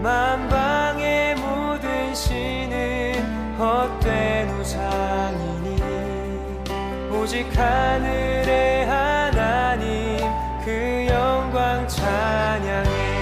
만방의 모든 신은 헛된 우상이니 오직 하늘의 하나님 그 영광 찬양해.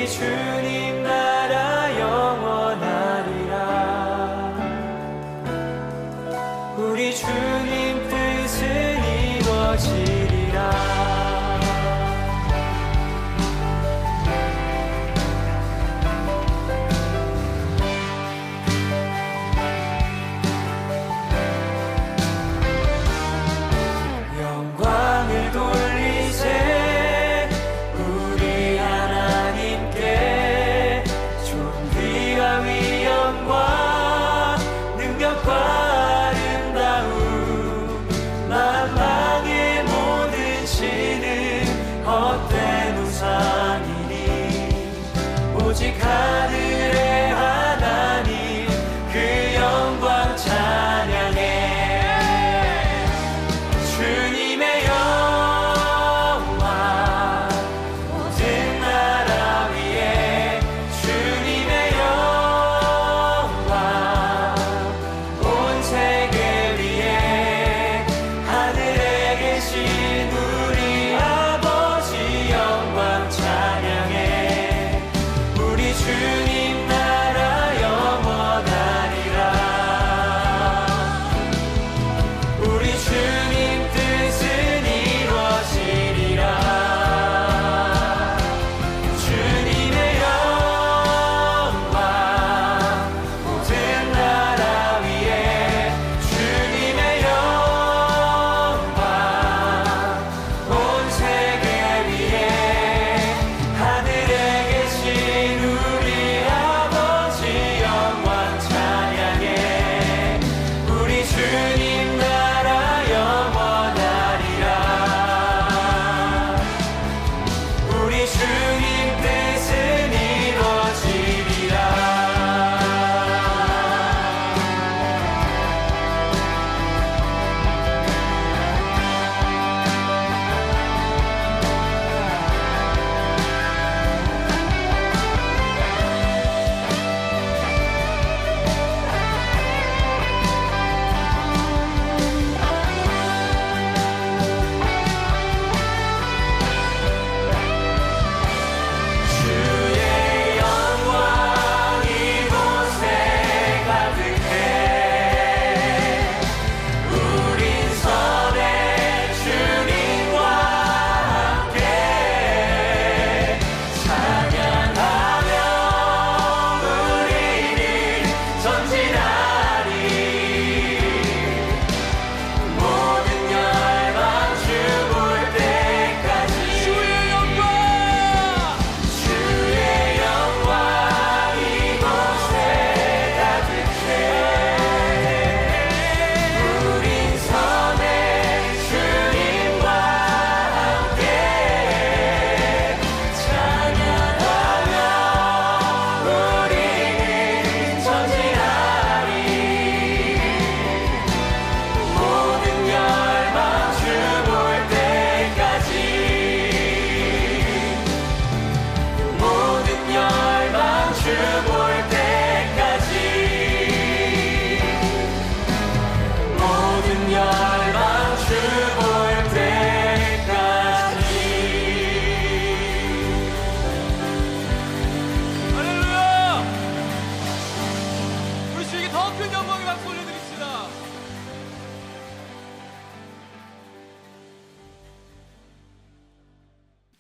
주님 나라 영원하리라. 우리 주님 뜻은 이루어지리라. 영광을 돌리세 오직 하늘의 하나님 그 영광 찬양해. 주님의 영광 모든 나라 위에 주님의 영광 온 세계 위에 하늘에 계신 우리 아버지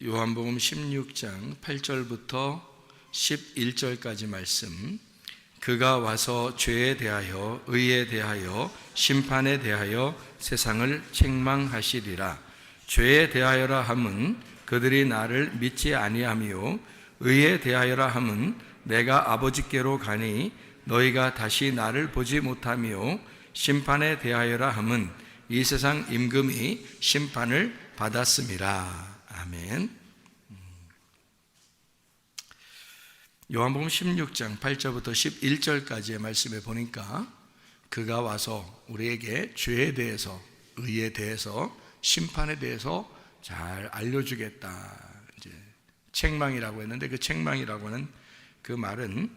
요한복음 16장 8절부터 11절까지 말씀. 그가 와서 죄에 대하여 의에 대하여 심판에 대하여 세상을 책망하시리라. 죄에 대하여라 함은 그들이 나를 믿지 아니하며 의에 대하여라 함은 내가 아버지께로 가니 너희가 다시 나를 보지 못하며 심판에 대하여라 함은 이 세상 임금이 심판을 받았음이라. 아멘. 요한복음 16장 8절부터 11절까지의 말씀에 보니까 그가 와서 우리에게 죄에 대해서, 의에 대해서, 심판에 대해서 잘 알려주겠다. 이제 책망이라고 했는데 그 책망이라고 하는 그 말은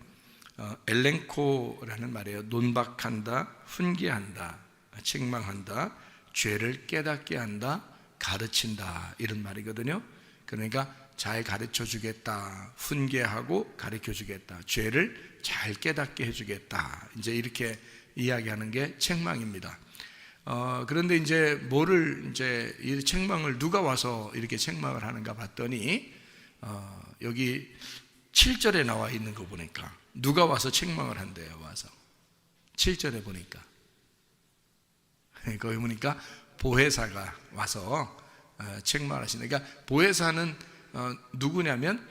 엘렌코라는 말이에요. 논박한다, 훈계한다, 책망한다, 죄를 깨닫게 한다, 가르친다, 이런 말이거든요. 그러니까 잘 가르쳐 주겠다, 훈계하고 가르쳐 주겠다, 죄를 잘 깨닫게 해주겠다, 이제 이렇게 이야기하는 게 책망입니다. 그런데 이제 이제 이 책망을 누가 와서 이렇게 책망을 하는가 봤더니 여기 7절에 나와 있는 거 보니까 누가 와서 책망을 한대요. 와서 7절에 보니까 거기 보니까 보혜사가 와서 책망을 하시는. 그러니까 보혜사는 누구냐면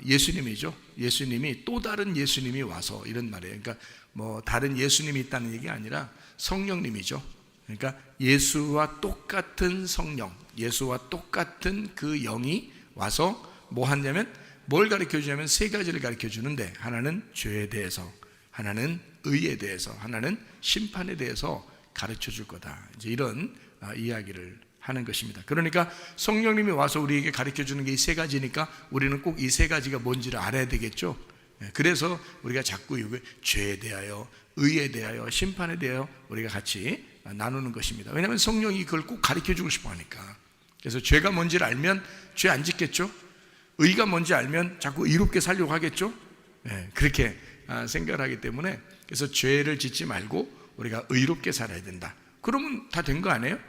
예수님이죠. 예수님이, 또 다른 예수님이 와서, 이런 말이에요. 그러니까 뭐 다른 예수님이 있다는 얘기가 아니라 성령님이죠. 그러니까 예수와 똑같은 성령, 예수와 똑같은 그 영이 와서 뭐 하냐면, 뭘 가르쳐 주냐면 세 가지를 가르쳐 주는데, 하나는 죄에 대해서, 하나는 의에 대해서, 하나는 심판에 대해서 가르쳐 줄 거다. 이제 이런 이야기를 하는 것입니다. 그러니까 성령님이 와서 우리에게 가르쳐 주는 게 이 세 가지니까 우리는 꼭 이 세 가지가 뭔지를 알아야 되겠죠. 그래서 우리가 자꾸 죄에 대하여, 의에 대하여, 심판에 대하여 우리가 같이 나누는 것입니다. 왜냐하면 성령이 그걸 꼭 가르쳐 주고 싶어 하니까. 그래서 죄가 뭔지를 알면 죄 안 짓겠죠. 의가 뭔지 알면 자꾸 의롭게 살려고 하겠죠. 그렇게 생각을 하기 때문에, 그래서 죄를 짓지 말고 우리가 의롭게 살아야 된다. 그러면 다 된 거 아니에요?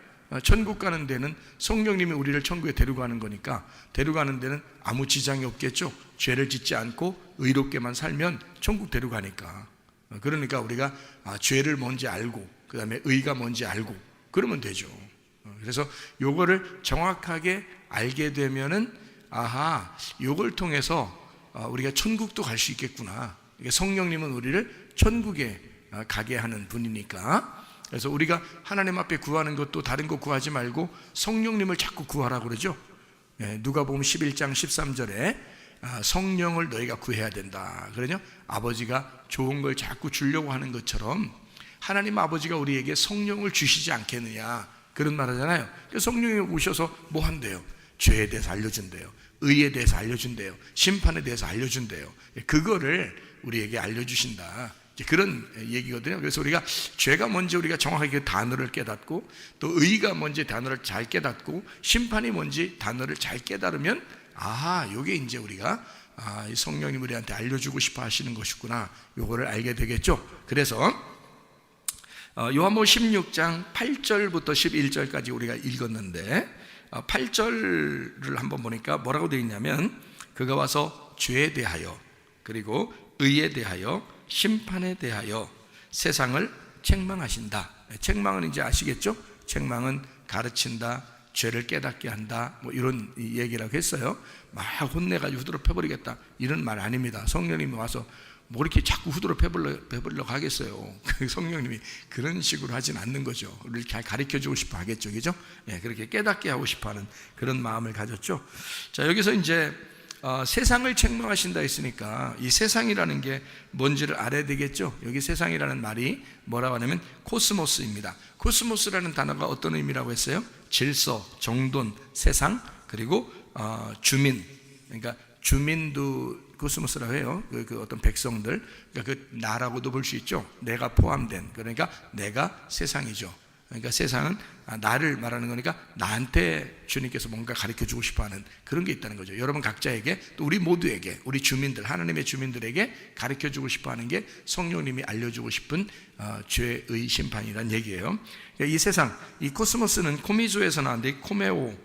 천국 가는 데는 성령님이 우리를 천국에 데려가는 거니까, 데려가는 데는 아무 지장이 없겠죠. 죄를 짓지 않고 의롭게만 살면 천국 데려가니까. 그러니까 우리가 죄를 뭔지 알고, 그 다음에 의가 뭔지 알고, 그러면 되죠. 그래서 요거를 정확하게 알게 되면은, 아하, 요걸 통해서 우리가 천국도 갈 수 있겠구나. 성령님은 우리를 천국에 가게 하는 분이니까. 그래서 우리가 하나님 앞에 구하는 것도 다른 거 구하지 말고 성령님을 자꾸 구하라고 그러죠. 누가복음 11장 13절에 성령을 너희가 구해야 된다. 그러냐? 아버지가 좋은 걸 자꾸 주려고 하는 것처럼 하나님 아버지가 우리에게 성령을 주시지 않겠느냐, 그런 말 하잖아요. 성령이 오셔서 뭐 한대요? 죄에 대해서 알려준대요, 의에 대해서 알려준대요, 심판에 대해서 알려준대요. 그거를 우리에게 알려주신다, 그런 얘기거든요. 그래서 우리가 죄가 뭔지 우리가 정확하게 단어를 깨닫고, 또 의가 뭔지 단어를 잘 깨닫고, 심판이 뭔지 단어를 잘 깨달으면, 아하, 요게 이제 우리가 성령님 우리한테 알려주고 싶어 하시는 것이구나, 요거를 알게 되겠죠. 그래서 요한복음 16장 8절부터 11절까지 우리가 읽었는데, 8절을 한번 보니까 뭐라고 되어 있냐면, 그가 와서 죄에 대하여, 그리고 의에 대하여, 심판에 대하여 세상을 책망하신다. 책망은 이제 아시겠죠? 책망은 가르친다, 죄를 깨닫게 한다, 뭐 이런 얘기라고 했어요. 막 혼내가지고 후드로 패버리겠다, 이런 말 아닙니다. 성령님이 와서 뭐 이렇게 자꾸 후드로 패버리려고 하겠어요. 성령님이 그런 식으로 하진 않는 거죠. 우리를 잘 가르쳐주고 싶어 하겠죠, 그죠? 그렇게 깨닫게 하고 싶어 하는 그런 마음을 가졌죠. 자, 여기서 이제 세상을 책망하신다 했으니까 이 세상이라는 게 뭔지를 알아야 되겠죠. 여기 세상이라는 말이 뭐라고 하냐면 코스모스입니다. 코스모스라는 단어가 어떤 의미라고 했어요? 질서, 정돈, 세상, 그리고 주민. 그러니까 주민도 코스모스라고 해요. 그 어떤 백성들, 그러니까 그 나라고도 볼 수 있죠. 내가 포함된, 그러니까 내가 세상이죠. 그러니까 세상은 나를 말하는 거니까 나한테 주님께서 뭔가 가르쳐주고 싶어하는 그런 게 있다는 거죠. 여러분 각자에게, 또 우리 모두에게, 우리 주민들, 하나님의 주민들에게 가르쳐주고 싶어하는 게 성령님이 알려주고 싶은 죄의 심판이란 얘기예요. 이 세상, 이 코스모스는 코미조에서 나왔는데 코메오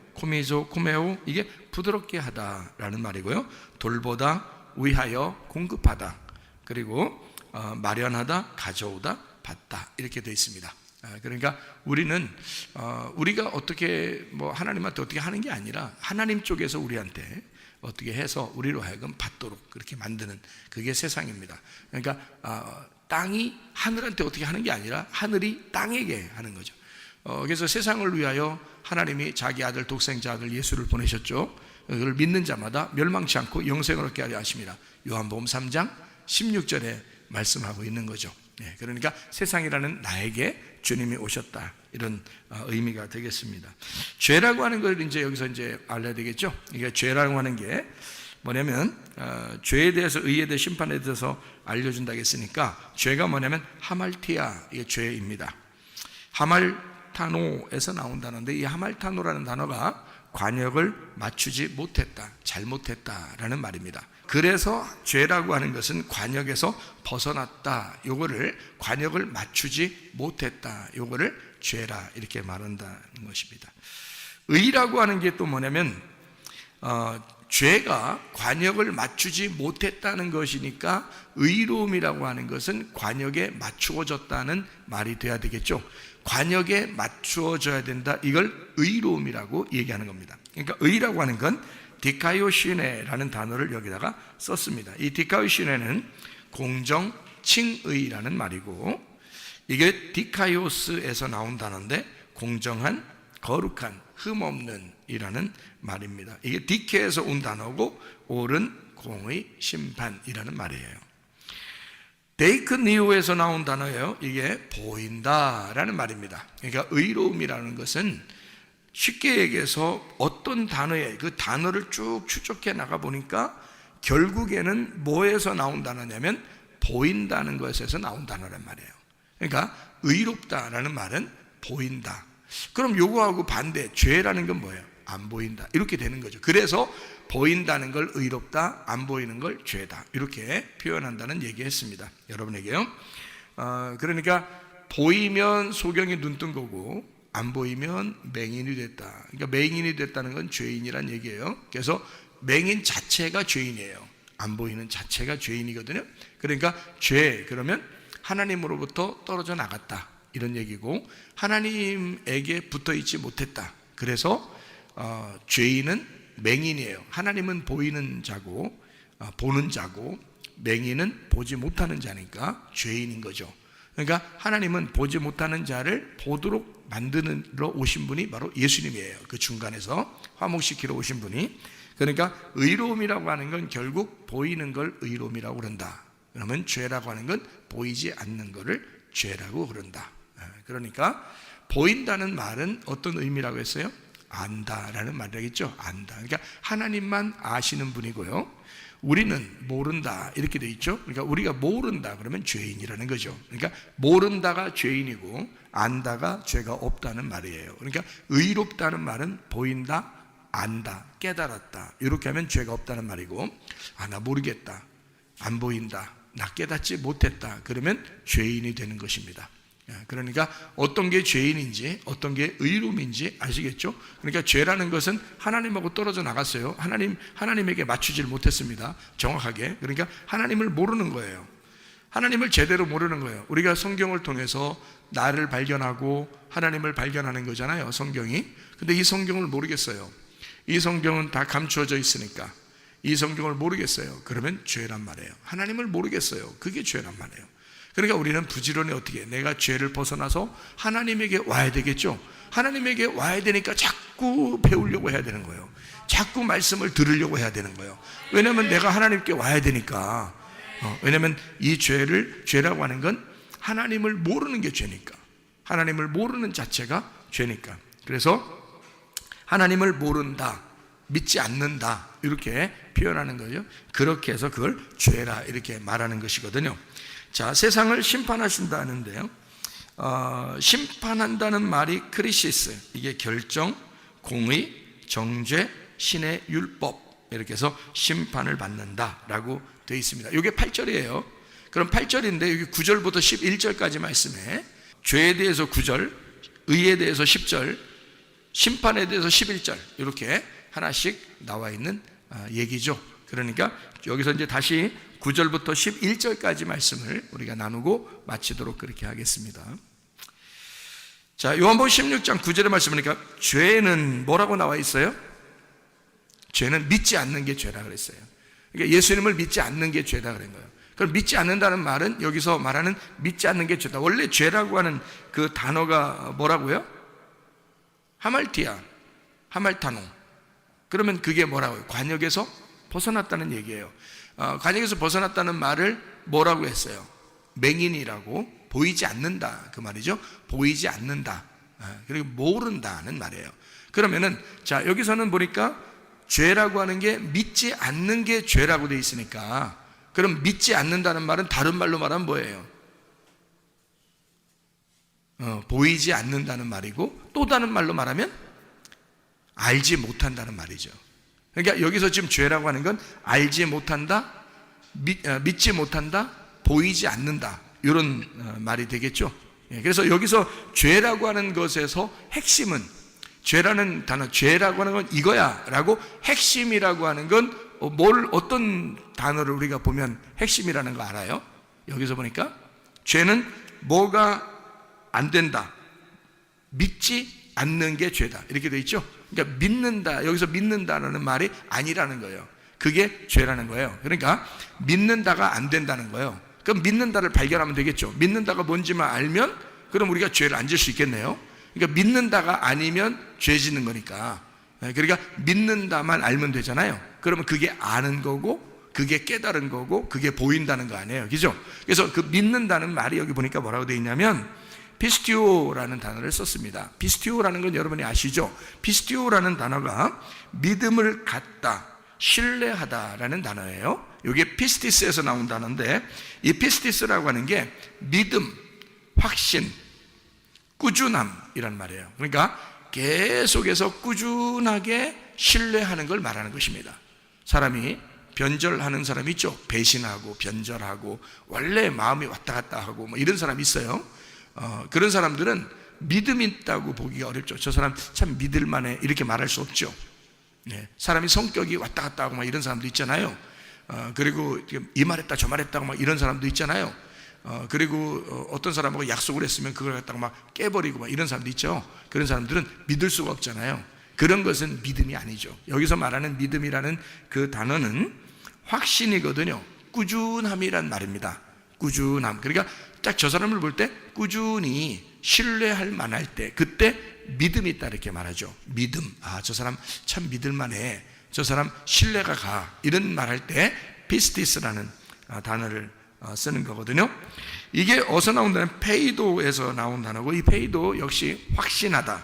이게 부드럽게 하다라는 말이고요. 돌보다, 위하여, 공급하다, 그리고 마련하다, 가져오다, 받다 이렇게 되어 있습니다. 그러니까 우리는 우리가 어떻게 하나님한테 어떻게 하는 게 아니라 하나님 쪽에서 우리한테 어떻게 해서 우리로 하여금 받도록 그렇게 만드는 그게 세상입니다. 그러니까 땅이 하늘한테 어떻게 하는 게 아니라 하늘이 땅에게 하는 거죠. 그래서 세상을 위하여 하나님이 자기 아들, 독생자 아들 예수를 보내셨죠. 그걸 믿는 자마다 멸망치 않고 영생을 얻게 하려 하십니다. 요한복음 3장 16절에 말씀하고 있는 거죠. 그러니까 세상이라는 나에게 주님이 오셨다, 이런 의미가 되겠습니다. 죄라고 하는 걸 여기서 알아야 되겠죠. 이게 죄라고 하는 게 뭐냐면 죄에 대해서, 의에 대해, 심판에 대해서 알려준다고 했으니까 죄가 뭐냐면 하말티아, 이게 죄입니다. 하말타노에서 나온 단어인데 이 하말타노라는 단어가 관역을 맞추지 못했다, 잘못했다라는 말입니다. 그래서 죄라고 하는 것은 관역에서 벗어났다, 요거를 관역을 맞추지 못했다, 요거를 죄라 이렇게 말한다는 것입니다. 의라고 하는 게 또 뭐냐면 죄가 관역을 맞추지 못했다는 것이니까 의로움이라고 하는 것은 관역에 맞추어졌다는 말이 돼야 되겠죠. 관역에 맞추어져야 된다, 이걸 의로움이라고 얘기하는 겁니다. 그러니까 의라고 하는 건 디카이오시네라는 단어를 여기다가 썼습니다. 이 디카이오시네는 공정, 칭의라는 말이고, 이게 디카이오스에서 나온 단어인데 공정한, 거룩한, 흠없는 이라는 말입니다. 이게 디케에서 온 단어고 옳은, 공의, 심판이라는 말이에요. 데이크니오에서 나온 단어예요. 이게 보인다라는 말입니다. 그러니까 의로움이라는 것은 쉽게 얘기해서 어떤 단어에 그 단어를 쭉 추적해 나가 보니까 결국에는 뭐에서 나온 단어냐면 보인다는 것에서 나온 단어란 말이에요. 그러니까 의롭다라는 말은 보인다. 그럼 요거하고 반대, 죄라는 건 뭐예요? 안 보인다, 이렇게 되는 거죠. 그래서 보인다는 걸 의롭다, 안 보이는 걸 죄다, 이렇게 표현한다는 얘기했습니다, 여러분에게요. 그러니까 보이면 소경이 눈뜬 거고 안 보이면 맹인이 됐다. 그러니까 맹인이 됐다는 건 죄인이란 얘기예요. 그래서 맹인 자체가 죄인이에요. 안 보이는 자체가 죄인이거든요. 그러니까 죄, 그러면 하나님으로부터 떨어져 나갔다, 이런 얘기고, 하나님에게 붙어있지 못했다. 그래서 죄인은 맹인이에요. 하나님은 보이는 자고 보는 자고, 맹인은 보지 못하는 자니까 죄인인 거죠. 그러니까 하나님은 보지 못하는 자를 보도록 만드러 오신 분이 바로 예수님이에요. 그 중간에서 화목시키러 오신 분이. 그러니까 의로움이라고 하는 건 결국 보이는 걸 의로움이라고 그런다. 그러면 죄라고 하는 건 보이지 않는 거를 죄라고 그런다. 그러니까 보인다는 말은 어떤 의미라고 했어요? 안다라는 말이겠죠. 안다. 그러니까 하나님만 아시는 분이고요, 우리는 모른다, 이렇게 돼 있죠. 그러니까 우리가 모른다 그러면 죄인이라는 거죠. 그러니까 모른다가 죄인이고 안다가 죄가 없다는 말이에요. 그러니까 의롭다는 말은 보인다, 안다, 깨달았다, 이렇게 하면 죄가 없다는 말이고, 나 모르겠다, 안 보인다, 나 깨닫지 못했다, 그러면 죄인이 되는 것입니다. 그러니까 어떤 게 죄인인지 어떤 게 의로움인지 아시겠죠? 그러니까 죄라는 것은 하나님하고 떨어져 나갔어요. 하나님에게 맞추질 못했습니다, 정확하게. 그러니까 하나님을 모르는 거예요. 하나님을 제대로 모르는 거예요. 우리가 성경을 통해서 나를 발견하고 하나님을 발견하는 거잖아요, 성경이. 근데 이 성경을 모르겠어요. 이 성경은 다 감추어져 있으니까 이 성경을 모르겠어요. 그러면 죄란 말이에요. 하나님을 모르겠어요. 그게 죄란 말이에요. 그러니까 우리는 부지런히 어떻게, 내가 죄를 벗어나서 하나님에게 와야 되겠죠. 하나님에게 와야 되니까 자꾸 배우려고 해야 되는 거예요. 자꾸 말씀을 들으려고 해야 되는 거예요. 왜냐하면 내가 하나님께 와야 되니까. 왜냐하면 이 죄라고 하는 건 하나님을 모르는 게 죄니까. 하나님을 모르는 자체가 죄니까. 그래서 하나님을 모른다, 믿지 않는다, 이렇게 표현하는 거죠. 그렇게 해서 그걸 죄라 이렇게 말하는 것이거든요. 자, 세상을 심판하신다는데요, 심판한다는 말이 크리시스, 이게 결정, 공의, 정죄, 신의 율법, 이렇게 해서 심판을 받는다라고 되어 있습니다. 이게 8절이에요. 그럼 8절인데 여기 9절부터 11절까지 말씀에 죄에 대해서 9절, 의에 대해서 10절, 심판에 대해서 11절, 이렇게 하나씩 나와 있는 얘기죠. 그러니까 여기서 이제 다시 9절부터 11절까지 말씀을 우리가 나누고 마치도록 그렇게 하겠습니다. 자, 요한복음 16장 9절의 말씀이니까 죄는 뭐라고 나와 있어요? 죄는 믿지 않는 게 죄라 그랬어요. 그러니까 예수님을 믿지 않는 게 죄다 그런 거예요. 그럼 믿지 않는다는 말은 여기서 말하는 믿지 않는 게 죄다. 원래 죄라고 하는 그 단어가 뭐라고요? 하말티아, 하말타노. 그러면 그게 뭐라고요? 관역에서 벗어났다는 얘기예요. 관역에서 벗어났다는 말을 뭐라고 했어요? 맹인이라고, 보이지 않는다 그 말이죠. 보이지 않는다, 그리고 모른다는 말이에요. 그러면은 자, 여기서는 보니까 죄라고 하는 게 믿지 않는 게 죄라고 돼 있으니까, 그럼 믿지 않는다는 말은 다른 말로 말하면 뭐예요? 보이지 않는다는 말이고, 또 다른 말로 말하면 알지 못한다는 말이죠. 그러니까 여기서 지금 죄라고 하는 건 알지 못한다, 믿지 못한다, 보이지 않는다, 이런 말이 되겠죠. 그래서 여기서 죄라고 하는 것에서 핵심은, 죄라는 단어, 죄라고 하는 건 이거야 라고, 핵심이라고 하는 건 어떤 단어를 우리가 보면 핵심이라는 거 알아요? 여기서 보니까 죄는 뭐가 안 된다, 믿지 않는 게 죄다, 이렇게 돼 있죠. 그러니까 믿는다, 여기서 믿는다라는 말이 아니라는 거예요. 그게 죄라는 거예요. 그러니까 믿는다가 안 된다는 거예요. 그럼 믿는다를 발견하면 되겠죠. 믿는다가 뭔지만 알면 그럼 우리가 죄를 안 질 수 있겠네요. 그러니까 믿는다가 아니면 죄 짓는 거니까. 그러니까 믿는다만 알면 되잖아요. 그러면 그게 아는 거고, 그게 깨달은 거고, 그게 보인다는 거 아니에요, 그죠? 그래서 그 믿는다는 말이 여기 보니까 뭐라고 되어 있냐면 피스티오라는 단어를 썼습니다. 피스티오라는 건 여러분이 아시죠? 피스티오라는 단어가 믿음을 갖다, 신뢰하다라는 단어예요. 이게 피스티스에서 나온 단어인데, 이 피스티스라고 하는 게 믿음, 확신, 꾸준함이란 말이에요. 그러니까 계속해서 꾸준하게 신뢰하는 걸 말하는 것입니다. 사람이 변절하는 사람이 있죠. 배신하고 변절하고 원래 마음이 왔다 갔다 하고 뭐 이런 사람이 있어요. 그런 사람들은 믿음이 있다고 보기가 어렵죠. 저 사람 참 믿을만해, 이렇게 말할 수 없죠. 사람이 성격이 왔다 갔다 하고 막 이런 사람도 있잖아요. 그리고 이 말했다 저 말했다고 막 이런 사람도 있잖아요. 그리고 어떤 사람하고 약속을 했으면 그걸 갖다가 막 깨버리고 막 이런 사람도 있죠. 그런 사람들은 믿을 수가 없잖아요. 그런 것은 믿음이 아니죠. 여기서 말하는 믿음이라는 그 단어는 확신이거든요. 꾸준함이란 말입니다. 꾸준함. 그러니까 딱 저 사람을 볼 때 꾸준히 신뢰할 만할 때, 그때 믿음이 있다 이렇게 말하죠. 믿음. 아, 저 사람 참 믿을만해, 저 사람 신뢰가 가, 이런 말할 때 피스티스라는 단어를 쓰는 거거든요. 이게 어디서 나온다는, 페이도에서 나온 단어고, 이 페이도 역시 확신하다,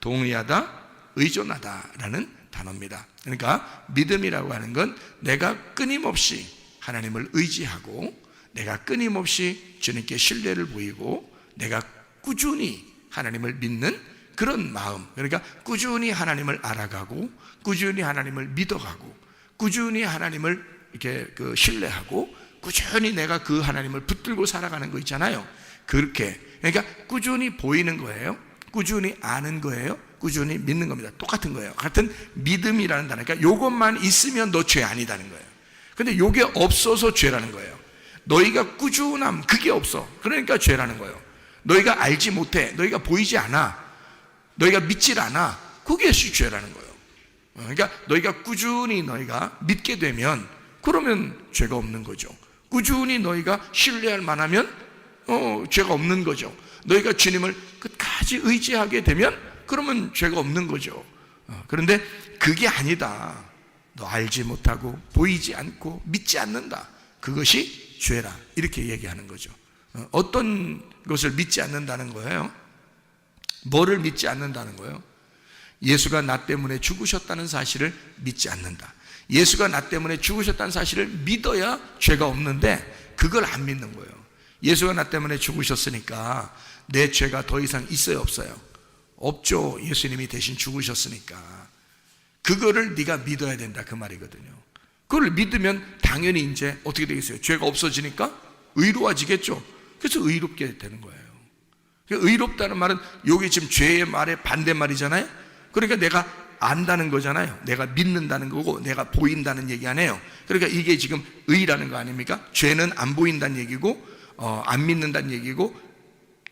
동의하다, 의존하다라는 단어입니다. 그러니까 믿음이라고 하는 건 내가 끊임없이 하나님을 의지하고, 내가 끊임없이 주님께 신뢰를 보이고, 내가 꾸준히 하나님을 믿는 그런 마음. 그러니까 꾸준히 하나님을 알아가고, 꾸준히 하나님을 믿어가고, 꾸준히 하나님을 이렇게 신뢰하고, 꾸준히 내가 그 하나님을 붙들고 살아가는 거 있잖아요. 그렇게, 그러니까 꾸준히 보이는 거예요. 꾸준히 아는 거예요. 꾸준히 믿는 겁니다. 똑같은 거예요. 같은 믿음이라는 단어. 그러니까 이것만 있으면 너 죄 아니다는 거예요. 근데 요게 없어서 죄라는 거예요. 너희가 꾸준함, 그게 없어. 그러니까 죄라는 거예요. 너희가 알지 못해, 너희가 보이지 않아, 너희가 믿질 않아, 그게 죄라는 거예요. 그러니까 너희가 꾸준히 너희가 믿게 되면 그러면 죄가 없는 거죠. 꾸준히 너희가 신뢰할 만하면 죄가 없는 거죠. 너희가 주님을 끝까지 의지하게 되면 그러면 죄가 없는 거죠. 그런데 그게 아니다. 너 알지 못하고 보이지 않고 믿지 않는다, 그것이 죄라, 이렇게 얘기하는 거죠. 어떤 것을 믿지 않는다는 거예요? 뭐를 믿지 않는다는 거예요? 예수가 나 때문에 죽으셨다는 사실을 믿지 않는다. 예수가 나 때문에 죽으셨다는 사실을 믿어야 죄가 없는데 그걸 안 믿는 거예요. 예수가 나 때문에 죽으셨으니까 내 죄가 더 이상 있어요, 없어요? 없죠. 예수님이 대신 죽으셨으니까. 그거를 네가 믿어야 된다, 그 말이거든요. 그걸 믿으면 당연히 이제 어떻게 되겠어요? 죄가 없어지니까 의로워지겠죠. 그래서 의롭게 되는 거예요. 의롭다는 말은 여기 지금 죄의 말의 반대말이잖아요. 그러니까 내가 안다는 거잖아요. 내가 믿는다는 거고 내가 보인다는 얘기 아니에요. 그러니까 이게 지금 의라는 거 아닙니까? 죄는 안 보인다는 얘기고 안 믿는다는 얘기고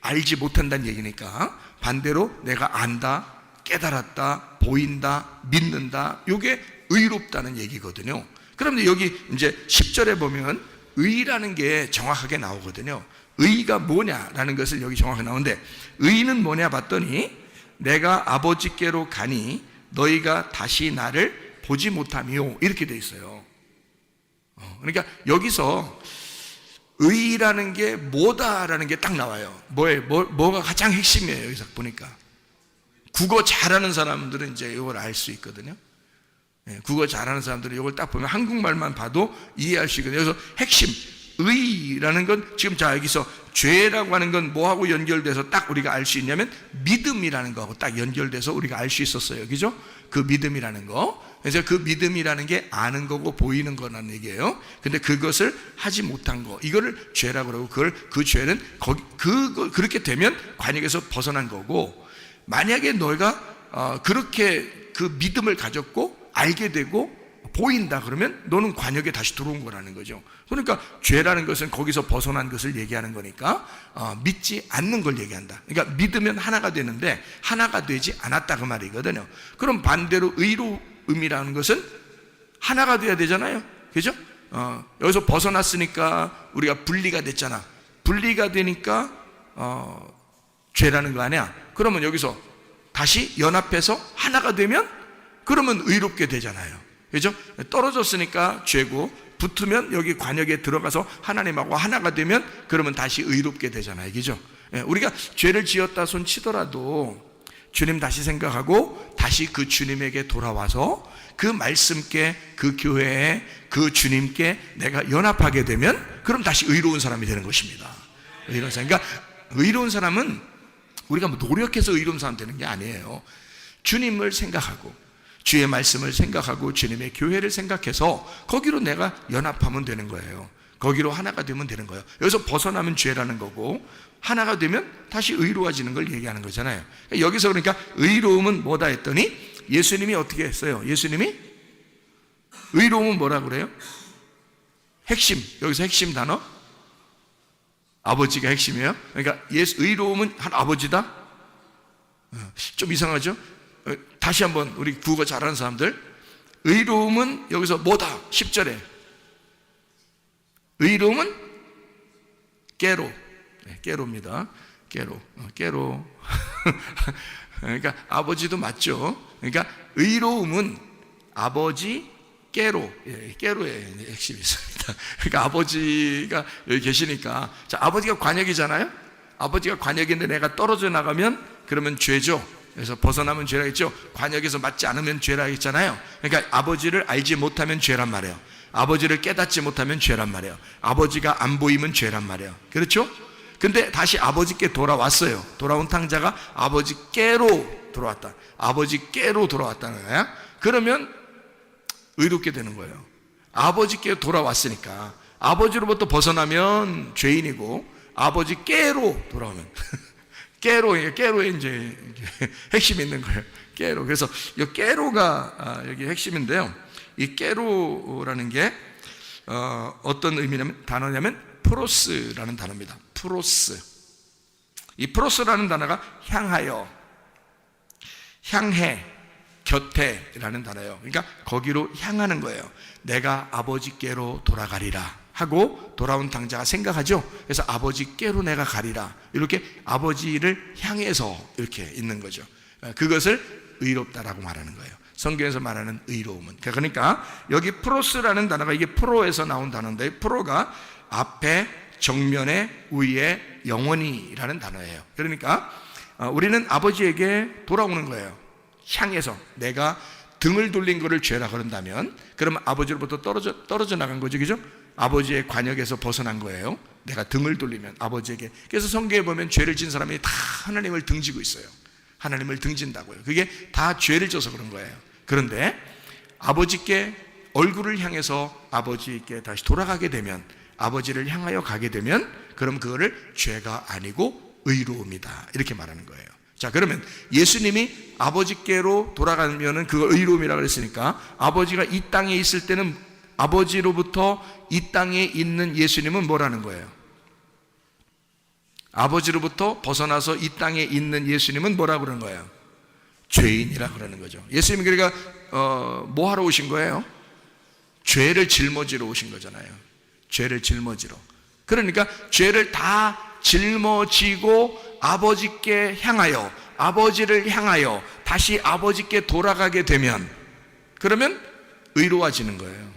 알지 못한다는 얘기니까 반대로 내가 안다, 깨달았다, 보인다, 믿는다, 이게 의롭다는 얘기거든요. 그런데 여기 이제 10절에 보면 의라는 게 정확하게 나오거든요. 의가 뭐냐라는 것을 여기 정확하게 나오는데, 의는 뭐냐 봤더니 내가 아버지께로 가니 너희가 다시 나를 보지 못하며, 이렇게 돼 있어요. 그러니까 여기서 의라는 게 뭐다라는 게 딱 나와요. 뭐가 가장 핵심이에요. 여기서 보니까 국어 잘하는 사람들은 이제 이걸 알 수 있거든요. 국어 잘하는 사람들은 이걸 딱 보면 한국말만 봐도 이해할 수 있거든요. 그래서 핵심 의라는 건 지금 자 여기서 죄라고 하는 건 뭐하고 연결돼서 딱 우리가 알 수 있냐면 믿음이라는 거하고 딱 연결돼서 우리가 알 수 있었어요. 그죠? 그 믿음이라는 거. 그래서 그 믿음이라는 게 아는 거고 보이는 거라는 얘기예요. 근데 그것을 하지 못한 거, 이거를 죄라고 그러고, 그 죄는 그렇게 되면 관역에서 벗어난 거고, 만약에 너희가 그렇게 그 믿음을 가졌고 알게 되고 보인다 그러면 너는 관역에 다시 들어온 거라는 거죠. 그러니까 죄라는 것은 거기서 벗어난 것을 얘기하는 거니까 믿지 않는 걸 얘기한다. 그러니까 믿으면 하나가 되는데 하나가 되지 않았다, 그 말이거든요. 그럼 반대로 의로움이라는 것은 하나가 돼야 되잖아요. 그죠? 여기서 벗어났으니까 우리가 분리가 됐잖아. 분리가 되니까 죄라는 거 아니야. 그러면 여기서 다시 연합해서 하나가 되면 그러면 의롭게 되잖아요. 그죠? 떨어졌으니까 죄고, 붙으면 여기 관역에 들어가서 하나님하고 하나가 되면 그러면 다시 의롭게 되잖아요. 그죠? 우리가 죄를 지었다 손 치더라도 주님 다시 생각하고 다시 그 주님에게 돌아와서 그 말씀께, 그 교회에, 그 주님께 내가 연합하게 되면 그럼 다시 의로운 사람이 되는 것입니다. 의로운 사람. 그러니까 의로운 사람은 우리가 뭐 노력해서 의로운 사람 되는 게 아니에요. 주님을 생각하고 주의 말씀을 생각하고 주님의 교회를 생각해서 거기로 내가 연합하면 되는 거예요. 거기로 하나가 되면 되는 거예요. 여기서 벗어나면 죄라는 거고 하나가 되면 다시 의로워지는 걸 얘기하는 거잖아요. 여기서 그러니까 의로움은 뭐다 했더니 예수님이 어떻게 했어요? 예수님이 의로움은 뭐라 그래요? 핵심, 여기서 핵심 단어 아버지가 핵심이에요. 그러니까 의로움은 한 아버지다? 좀 이상하죠? 다시 한번 우리 국어 잘하는 사람들, 의로움은 여기서 뭐다? 10절에 의로움은 깨로, 깨로입니다. 깨로. 그러니까 아버지도 맞죠. 그러니까 의로움은 아버지 깨로, 깨로의 핵심이 있습니다. 그러니까 아버지가 여기 계시니까, 자, 아버지가 관역이잖아요. 아버지가 관역인데 내가 떨어져 나가면 그러면 죄죠. 그래서 벗어나면 죄라 했죠. 관역에서 맞지 않으면 죄라 했잖아요. 그러니까 아버지를 알지 못하면 죄란 말이에요. 아버지를 깨닫지 못하면 죄란 말이에요. 아버지가 안 보이면 죄란 말이에요. 그렇죠? 근데 다시 아버지께 돌아왔어요. 돌아온 탕자가 아버지께로 돌아왔다. 아버지께로 돌아왔다는 거야. 그러면 의롭게 되는 거예요. 아버지께 돌아왔으니까. 아버지로부터 벗어나면 죄인이고 아버지께로 돌아오면 깨로에 이제 핵심이 있는 거예요. 깨로. 그래서 이 깨로가 여기 핵심인데요. 이 깨로라는 게 어떤 의미냐면 단어냐면 프로스라는 단어입니다. 프로스. 이 프로스라는 단어가 향하여, 향해, 곁에라는 단어예요. 그러니까 거기로 향하는 거예요. 내가 아버지께로 돌아가리라 하고 돌아온 당자가 생각하죠. 그래서 아버지께로 내가 가리라, 이렇게 아버지를 향해서 이렇게 있는 거죠. 그것을 의롭다라고 말하는 거예요. 성경에서 말하는 의로움은. 그러니까 여기 프로스라는 단어가, 이게 프로에서 나온 단어인데, 프로가 앞에, 정면에, 위에, 영원히라는 단어예요. 그러니까 우리는 아버지에게 돌아오는 거예요. 향해서. 내가 등을 돌린 것을 죄라 그런다면 그러면 아버지로부터 떨어져 나간 거죠. 그죠? 아버지의 관역에서 벗어난 거예요. 내가 등을 돌리면 아버지에게. 그래서 성경에 보면 죄를 진 사람이 다 하나님을 등지고 있어요. 하나님을 등진다고요. 그게 다 죄를 져서 그런 거예요. 그런데 아버지께 얼굴을 향해서 아버지께 다시 돌아가게 되면, 아버지를 향하여 가게 되면, 그럼 그거를 죄가 아니고 의로움이다, 이렇게 말하는 거예요. 자, 그러면 예수님이 아버지께로 돌아가면은 그걸 의로움이라고 그랬으니까, 아버지가 이 땅에 있을 때는 아버지로부터 이 땅에 있는 예수님은 뭐라는 거예요? 아버지로부터 벗어나서 이 땅에 있는 예수님은 뭐라고 그러는 거예요? 죄인이라고 그러는 거죠. 예수님이 그러니까 뭐 하러 오신 거예요? 죄를 짊어지러 오신 거잖아요. 죄를 짊어지러. 그러니까 죄를 다 짊어지고 아버지께 향하여, 아버지를 향하여 다시 아버지께 돌아가게 되면, 그러면 의로워지는 거예요.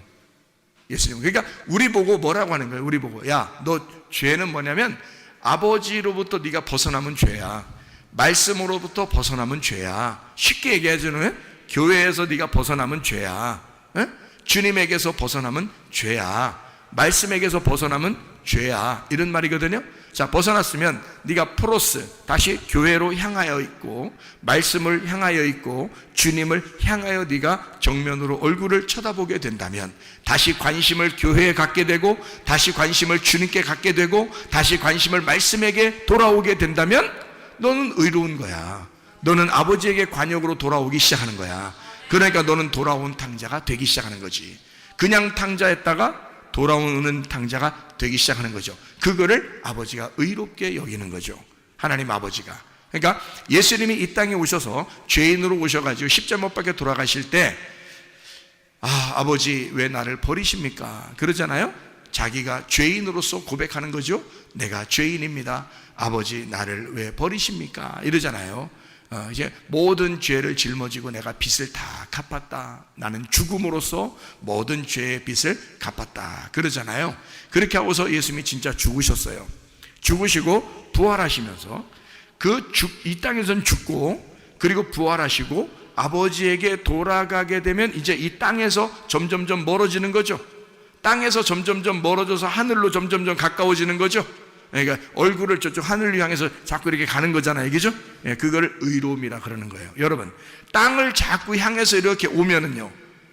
예수님. 그러니까 우리 보고 뭐라고 하는 거예요? 우리 보고, 야, 너 죄는 뭐냐면 아버지로부터 네가 벗어나면 죄야. 말씀으로부터 벗어나면 죄야. 쉽게 얘기하자면 교회에서 네가 벗어나면 죄야. 에? 주님에게서 벗어나면 죄야. 말씀에게서 벗어나면 죄야. 이런 말이거든요. 자, 벗어났으면 네가 프로스, 다시 교회로 향하여 있고, 말씀을 향하여 있고, 주님을 향하여 네가 정면으로 얼굴을 쳐다보게 된다면, 다시 관심을 교회에 갖게 되고, 다시 관심을 주님께 갖게 되고, 다시 관심을 말씀에게 돌아오게 된다면 너는 의로운 거야. 너는 아버지에게 관역으로 돌아오기 시작하는 거야. 그러니까 너는 돌아온 탕자가 되기 시작하는 거지. 그냥 탕자였다가 돌아오는 탕자가 되기 시작하는 거죠. 그거를 아버지가 의롭게 여기는 거죠. 하나님 아버지가. 그러니까 예수님이 이 땅에 오셔서 죄인으로 오셔가지고 십자가 못 박혀 돌아가실 때, 아버지 왜 나를 버리십니까? 그러잖아요. 자기가 죄인으로서 고백하는 거죠. 내가 죄인입니다. 아버지 나를 왜 버리십니까? 이러잖아요. 이제 모든 죄를 짊어지고 내가 빚을 다 갚았다. 나는 죽음으로써 모든 죄의 빚을 갚았다. 그러잖아요. 그렇게 하고서 예수님이 진짜 죽으셨어요. 죽으시고 부활하시면서 이 땅에서는 죽고, 그리고 부활하시고 아버지에게 돌아가게 되면 이제 이 땅에서 점점점 멀어지는 거죠. 땅에서 점점점 멀어져서 하늘로 점점점 가까워지는 거죠. 그러니까 얼굴을 저쪽 하늘을 향해서 자꾸 이렇게 가는 거잖아요. 그죠? 그걸 의로움이라 그러는 거예요. 여러분, 땅을 자꾸 향해서 이렇게 오면은요,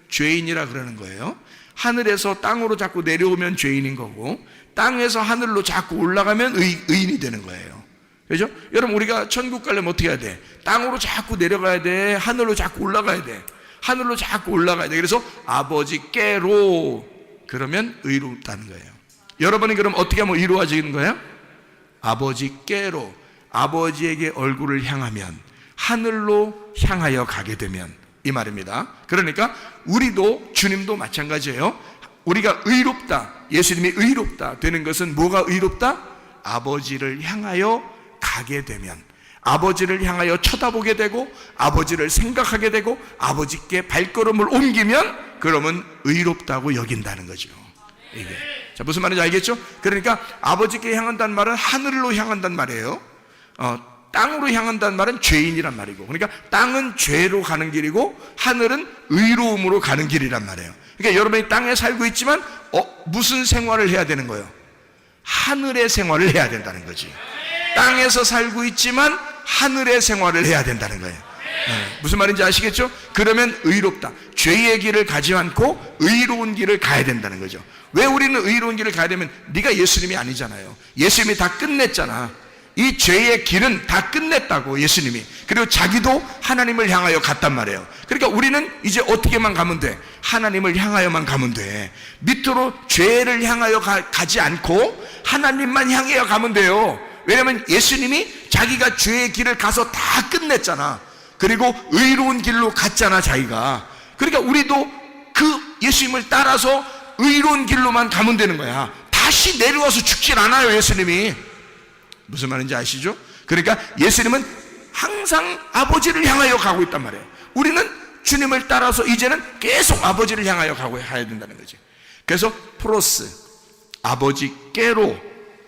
죄인이라 그러는 거예요. 하늘에서 땅으로 자꾸 내려오면 죄인인 거고, 땅에서 하늘로 자꾸 올라가면 의인이 되는 거예요. 그죠? 여러분, 우리가 천국 가려면 어떻게 해야 돼? 땅으로 자꾸 내려가야 돼. 하늘로 자꾸 올라가야 돼. 하늘로 자꾸 올라가야 돼. 그래서 아버지께로, 그러면 의롭다는 거예요. 여러분이 그럼 어떻게 하면 이루어지는 거예요? 아버지께로, 아버지에게 얼굴을 향하면, 하늘로 향하여 가게 되면, 이 말입니다. 그러니까 우리도, 주님도 마찬가지예요. 우리가 의롭다, 예수님이 의롭다 되는 것은 뭐가 의롭다? 아버지를 향하여 가게 되면, 아버지를 향하여 쳐다보게 되고, 아버지를 생각하게 되고, 아버지께 발걸음을 옮기면, 그러면 의롭다고 여긴다는 거죠. 이게. 자, 무슨 말인지 알겠죠? 그러니까 아버지께 향한다는 말은 하늘로 향한다는 말이에요. 땅으로 향한다는 말은 죄인이란 말이고, 그러니까 땅은 죄로 가는 길이고 하늘은 의로움으로 가는 길이란 말이에요. 그러니까 여러분이 땅에 살고 있지만 무슨 생활을 해야 되는 거예요? 하늘의 생활을 해야 된다는 거지. 땅에서 살고 있지만 하늘의 생활을 해야 된다는 거예요. 무슨 말인지 아시겠죠? 그러면 의롭다, 죄의 길을 가지 않고 의로운 길을 가야 된다는 거죠. 왜 우리는 의로운 길을 가야 되면, 네가 예수님이 아니잖아요. 예수님이 다 끝냈잖아. 이 죄의 길은 다 끝냈다고, 예수님이. 그리고 자기도 하나님을 향하여 갔단 말이에요. 그러니까 우리는 이제 어떻게만 가면 돼? 하나님을 향하여만 가면 돼. 밑으로 죄를 향하여 가지 않고 하나님만 향하여 가면 돼요. 왜냐하면 예수님이 자기가 죄의 길을 가서 다 끝냈잖아. 그리고 의로운 길로 갔잖아, 자기가. 그러니까 우리도 그 예수님을 따라서 의로운 길로만 가면 되는 거야. 다시 내려와서 죽질 않아요, 예수님이. 무슨 말인지 아시죠? 그러니까 예수님은 항상 아버지를 향하여 가고 있단 말이에요. 우리는 주님을 따라서 이제는 계속 아버지를 향하여 가야 된다는 거지. 그래서 프로스, 아버지께로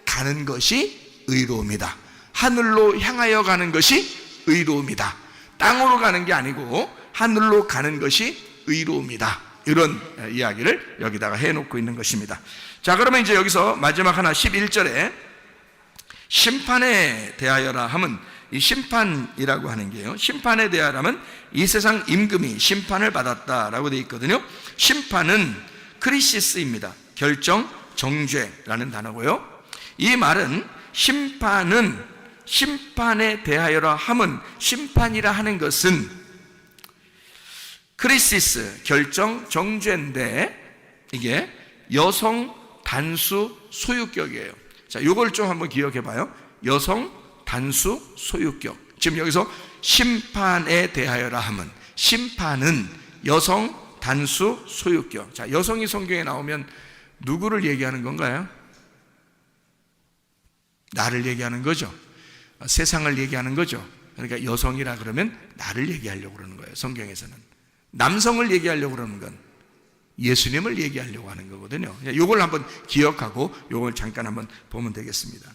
가는 것이 의로움이다. 하늘로 향하여 가는 것이 의로움이다. 땅으로 가는 게 아니고 하늘로 가는 것이 의로움이다. 이런 이야기를 여기다가 해놓고 있는 것입니다. 자, 그러면 이제 여기서 마지막 하나 11절에 심판에 대하여라 하면, 이 심판이라고 하는 게요, 심판에 대하여라 하면 이 세상 임금이 심판을 받았다라고 되어 있거든요. 심판은 크리시스입니다. 결정, 정죄라는 단어고요. 이 말은 심판은, 심판에 대하여라 함은, 심판이라 하는 것은 크리시스, 결정, 정죄인데 이게 여성 단수 소유격이에요. 자, 요걸 좀 한번 기억해 봐요. 여성 단수 소유격. 지금 여기서 심판에 대하여라 함은, 심판은 여성 단수 소유격. 자, 여성이 성경에 나오면 누구를 얘기하는 건가요? 나를 얘기하는 거죠. 세상을 얘기하는 거죠. 그러니까 여성이라 그러면 나를 얘기하려고 그러는 거예요. 성경에서는 남성을 얘기하려고 그러는 건 예수님을 얘기하려고 하는 거거든요. 이걸 한번 기억하고 이걸 잠깐 한번 보면 되겠습니다.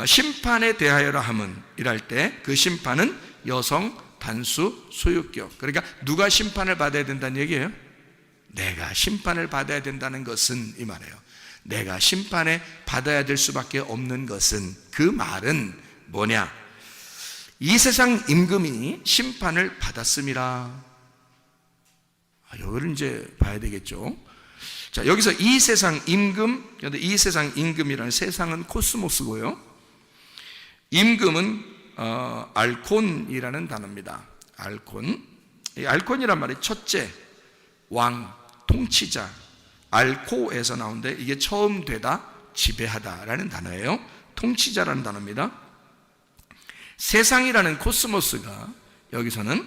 심판에 대하여라 함은 이랄 때 그 심판은 여성 단수 소유격. 그러니까 누가 심판을 받아야 된다는 얘기예요? 내가 심판을 받아야 된다는 것은, 이 말이에요. 내가 심판에 받아야 될 수밖에 없는 것은, 그 말은 뭐냐? 이 세상 임금이 심판을 받았음이라. 이걸 이제 봐야 되겠죠. 자, 여기서 이 세상 임금, 이 세상 임금이라는, 세상은 코스모스고요. 임금은 알콘이라는 단어입니다. 알콘. 이 알콘이란 말이 첫째, 왕, 통치자, 알코에서 나오는데 이게 처음 되다, 지배하다라는 단어예요. 통치자라는 단어입니다. 세상이라는 코스모스가 여기서는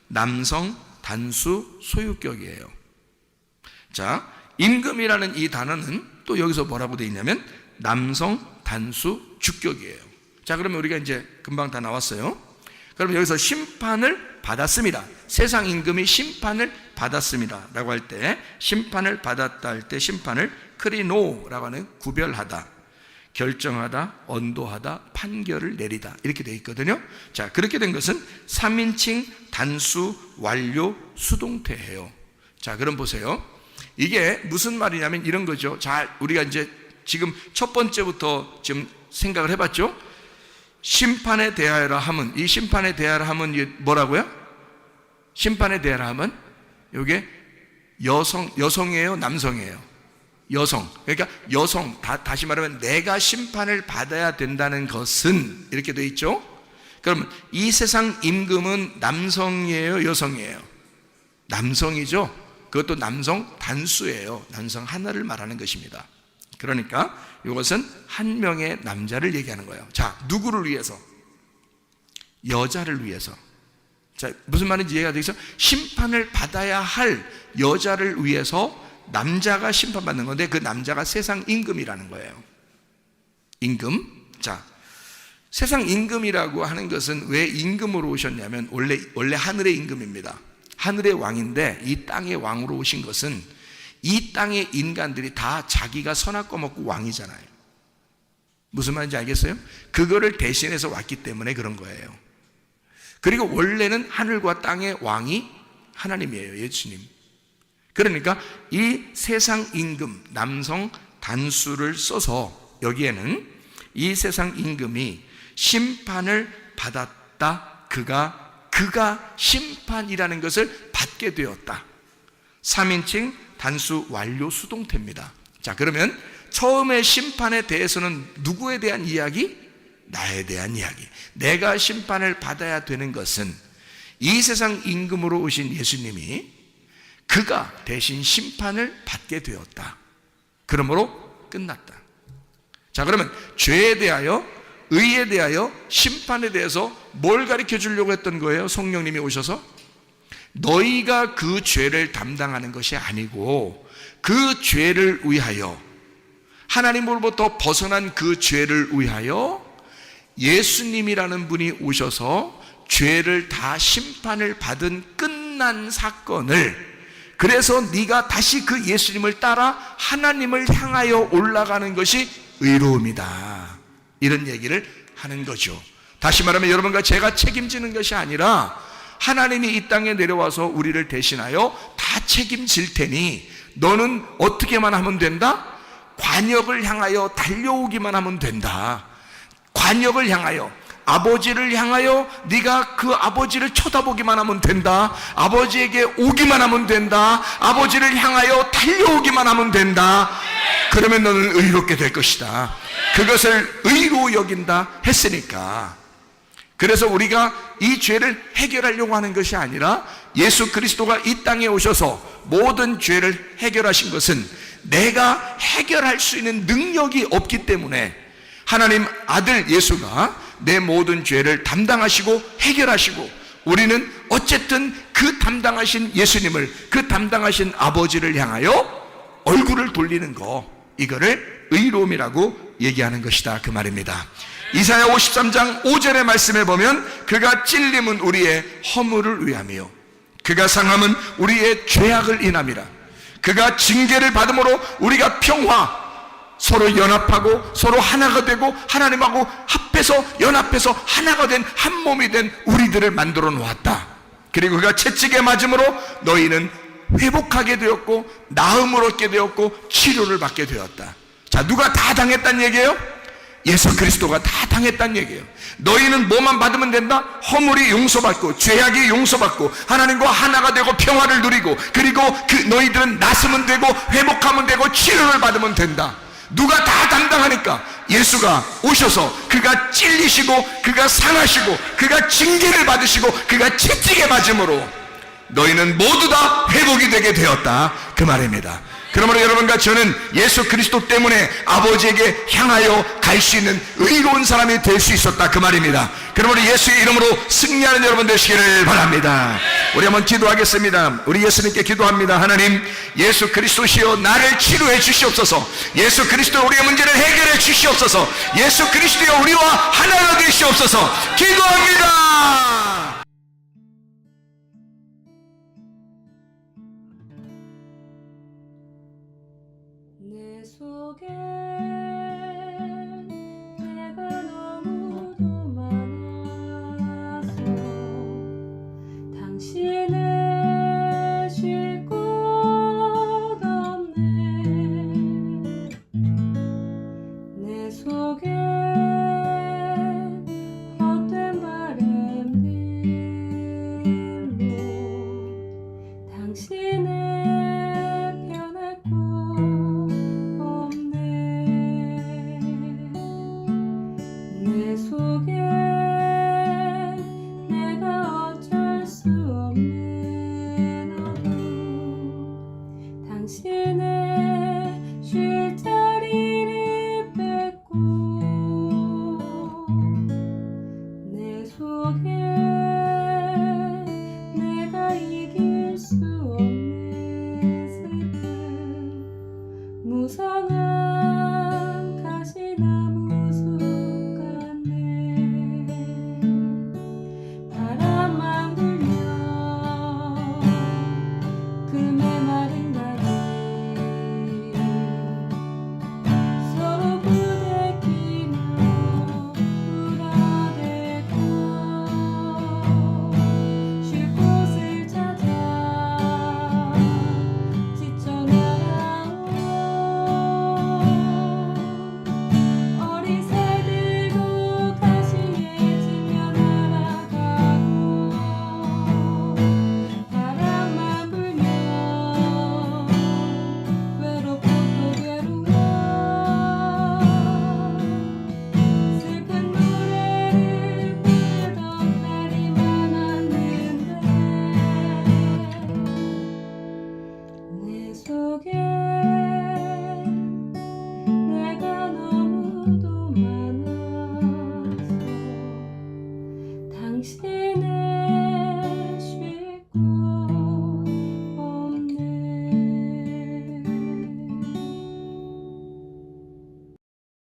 남성 단수 소유격이에요. 자, 임금이라는 이 단어는 또 여기서 뭐라고 되어 있냐면 남성 단수 주격이에요. 자, 그러면 우리가 이제 금방 다 나왔어요. 그러면 여기서 심판을 받았습니다. 세상 임금이 심판을 받았습니다 라고 할 때, 심판을 받았다 할 때 심판을 크리노라고 하는 구별하다, 결정하다, 언도하다, 판결을 내리다, 이렇게 되어 있거든요. 자, 그렇게 된 것은 3인칭 단수 완료 수동태예요. 자, 그럼 보세요. 이게 무슨 말이냐면 이런 거죠. 자, 우리가 이제 지금 첫 번째부터 지금 생각을 해봤죠. 심판에 대하여라 함은, 이 심판에 대하여라 함은 이게 뭐라고요? 심판에 대하여라 함은 이게 여성이에요, 남성이에요? 여성. 그러니까 여성, 다시 말하면 내가 심판을 받아야 된다는 것은, 이렇게 되어 있죠. 그러면 이 세상 임금은 남성이에요, 여성이에요? 남성이죠. 그것도 남성 단수예요. 남성 하나를 말하는 것입니다. 그러니까 이것은 한 명의 남자를 얘기하는 거예요. 자, 누구를 위해서? 여자를 위해서. 자, 무슨 말인지 이해가 되겠어요? 심판을 받아야 할 여자를 위해서 남자가 심판받는 건데, 그 남자가 세상 임금이라는 거예요. 임금. 자, 세상 임금이라고 하는 것은 왜 임금으로 오셨냐면 원래 하늘의 임금입니다. 하늘의 왕인데 이 땅의 왕으로 오신 것은, 이 땅의 인간들이 다 자기가 선악과 먹고 왕이잖아요. 무슨 말인지 알겠어요? 그거를 대신해서 왔기 때문에 그런 거예요. 그리고 원래는 하늘과 땅의 왕이 하나님이에요, 예수님. 그러니까 이 세상 임금, 남성 단수를 써서 여기에는 이 세상 임금이 심판을 받았다, 그가 심판이라는 것을 받게 되었다. 3인칭 단수 완료 수동태입니다. 자, 그러면 처음에 심판에 대해서는 누구에 대한 이야기? 나에 대한 이야기. 내가 심판을 받아야 되는 것은 이 세상 임금으로 오신 예수님이 그가 대신 심판을 받게 되었다. 그러므로 끝났다. 자, 그러면 죄에 대하여, 의에 대하여, 심판에 대해서 뭘 가르쳐 주려고 했던 거예요? 성령님이 오셔서 너희가 그 죄를 담당하는 것이 아니고 그 죄를 위하여, 하나님으로부터 벗어난 그 죄를 위하여 예수님이라는 분이 오셔서 죄를 다 심판을 받은 끝난 사건을, 그래서 네가 다시 그 예수님을 따라 하나님을 향하여 올라가는 것이 의로움이다, 이런 얘기를 하는 거죠. 다시 말하면 여러분과 제가 책임지는 것이 아니라 하나님이 이 땅에 내려와서 우리를 대신하여 다 다 책임질 테니 너는 어떻게만 하면 된다? 관역을 향하여 달려오기만 하면 된다. 관역을 향하여, 아버지를 향하여 네가 그 아버지를 쳐다보기만 하면 된다. 아버지에게 오기만 하면 된다. 아버지를 향하여 달려오기만 하면 된다. 그러면 너는 의롭게 될 것이다. 그것을 의로 여긴다 했으니까. 그래서 우리가 이 죄를 해결하려고 하는 것이 아니라 예수 그리스도가 이 땅에 오셔서 모든 죄를 해결하신 것은 내가 해결할 수 있는 능력이 없기 때문에 하나님 아들 예수가 내 모든 죄를 담당하시고 해결하시고, 우리는 어쨌든 그 담당하신 예수님을, 그 담당하신 아버지를 향하여 얼굴을 돌리는 거, 이거를 의로움이라고 얘기하는 것이다, 그 말입니다. 이사야 53장 5절의 말씀에 보면 그가 찔림은 우리의 허물을 위함이요 그가 상함은 우리의 죄악을 인함이라. 그가 징계를 받음으로 우리가 평화, 서로 연합하고 서로 하나가 되고 하나님하고 합해서 연합해서 하나가 된 한 몸이 된 우리들을 만들어 놓았다. 그리고 그가 채찍에 맞음으로 너희는 회복하게 되었고 나음을 얻게 되었고 치료를 받게 되었다. 자, 누가 다 당했단 얘기예요? 예수 그리스도가 다 당했단 얘기예요. 너희는 뭐만 받으면 된다? 허물이 용서받고 죄악이 용서받고 하나님과 하나가 되고 평화를 누리고, 그리고 그 너희들은 나서면 되고 회복하면 되고 치료를 받으면 된다. 누가 다 담당하니까 예수가 오셔서 그가 찔리시고 그가 상하시고 그가 징계를 받으시고 그가 채찍에 맞음으로 너희는 모두 다 회복이 되게 되었다, 그 말입니다. 그러므로 여러분과 저는 예수 그리스도 때문에 아버지에게 향하여 갈 수 있는 의로운 사람이 될 수 있었다, 그 말입니다. 그러므로 예수의 이름으로 승리하는 여러분 되시기를 바랍니다. 우리 한번 기도하겠습니다. 우리 예수님께 기도합니다. 하나님, 예수 그리스도시여 나를 치료해 주시옵소서. 예수 그리스도 우리의 문제를 해결해 주시옵소서. 예수 그리스도여 우리와 하나가 되시옵소서. 기도합니다. 내 속에 내가 너무도 많아서 당신을 쉴 곳 없네. 내 속에 헛된 바램들로 당신을 변할 곳 없네. 내 속에 내가 어쩔 수 없는 어둠, 당신의